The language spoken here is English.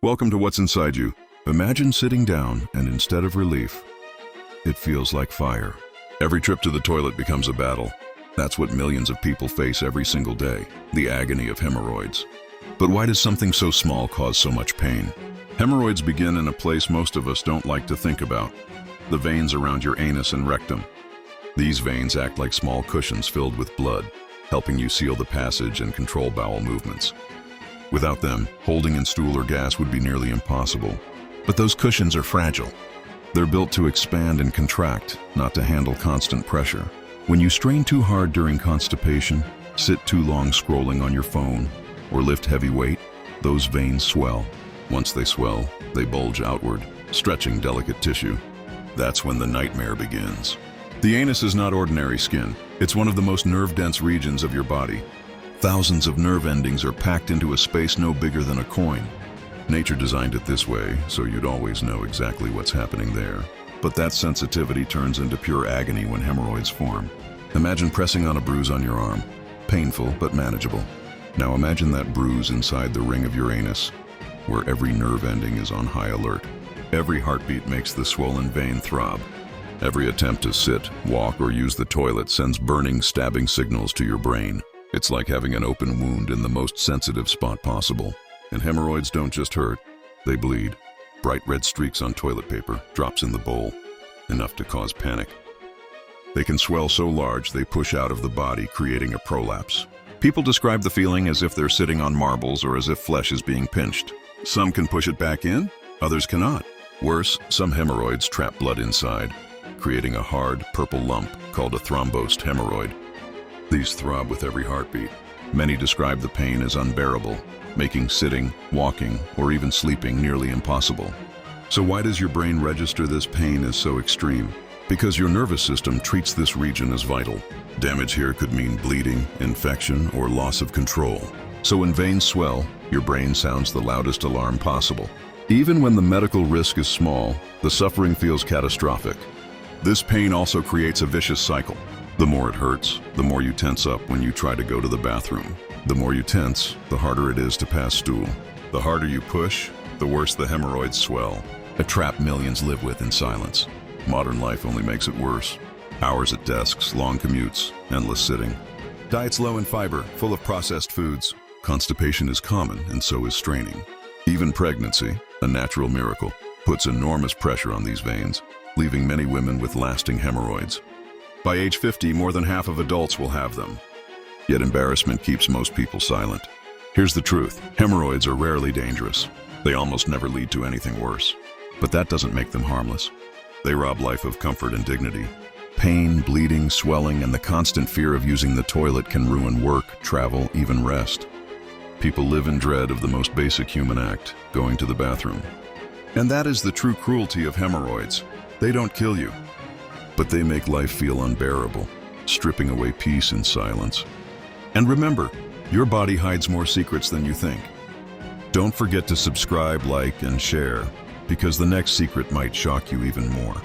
Welcome to What's Inside You. Imagine sitting down and instead of relief, it feels like fire. Every trip to the toilet becomes a battle. That's what millions of people face every single day, the agony of hemorrhoids. But why does something so small cause so much pain? Hemorrhoids begin in a place most of us don't like to think about, the veins around your anus and rectum. These veins act like small cushions filled with blood, helping you seal the passage and control bowel movements. Without them, holding in stool or gas would be nearly impossible. But those cushions are fragile. They're built to expand and contract, not to handle constant pressure. When you strain too hard during constipation, sit too long scrolling on your phone, or lift heavy weight, those veins swell. Once they swell, they bulge outward, stretching delicate tissue. That's when the nightmare begins. The anus is not ordinary skin. It's one of the most nerve-dense regions of your body. Thousands of nerve endings are packed into a space no bigger than a coin. Nature designed it this way, so you'd always know exactly what's happening there. But that sensitivity turns into pure agony when hemorrhoids form. Imagine pressing on a bruise on your arm. Painful, but manageable. Now imagine that bruise inside the ring of your anus, where every nerve ending is on high alert. Every heartbeat makes the swollen vein throb. Every attempt to sit, walk, or use the toilet sends burning, stabbing signals to your brain. It's like having an open wound in the most sensitive spot possible. And hemorrhoids don't just hurt, they bleed. Bright red streaks on toilet paper, drops in the bowl, enough to cause panic. They can swell so large they push out of the body, creating a prolapse. People describe the feeling as if they're sitting on marbles or as if flesh is being pinched. Some can push it back in, others cannot. Worse, some hemorrhoids trap blood inside, creating a hard, purple lump called a thrombosed hemorrhoid. These throb with every heartbeat. Many describe the pain as unbearable, making sitting, walking, or even sleeping nearly impossible. So why does your brain register this pain as so extreme? Because your nervous system treats this region as vital. Damage here could mean bleeding, infection, or loss of control. So when veins swell, your brain sounds the loudest alarm possible. Even when the medical risk is small, the suffering feels catastrophic. This pain also creates a vicious cycle. The more it hurts, the more you tense up when you try to go to the bathroom. The more you tense, the harder it is to pass stool. The harder you push, the worse the hemorrhoids swell. A trap millions live with in silence. Modern life only makes it worse. Hours at desks, long commutes, endless sitting. Diets low in fiber, full of processed foods. Constipation is common, and so is straining. Even pregnancy, a natural miracle, puts enormous pressure on these veins, leaving many women with lasting hemorrhoids. By age 50, more than half of adults will have them. Yet embarrassment keeps most people silent. Here's the truth. Hemorrhoids are rarely dangerous. They almost never lead to anything worse. But that doesn't make them harmless. They rob life of comfort and dignity. Pain, bleeding, swelling, and the constant fear of using the toilet can ruin work, travel, even rest. People live in dread of the most basic human act, going to the bathroom. And that is the true cruelty of hemorrhoids. They don't kill you, but they make life feel unbearable, stripping away peace in silence. And remember, your body hides more secrets than you think. Don't forget to subscribe, like, and share, because the next secret might shock you even more.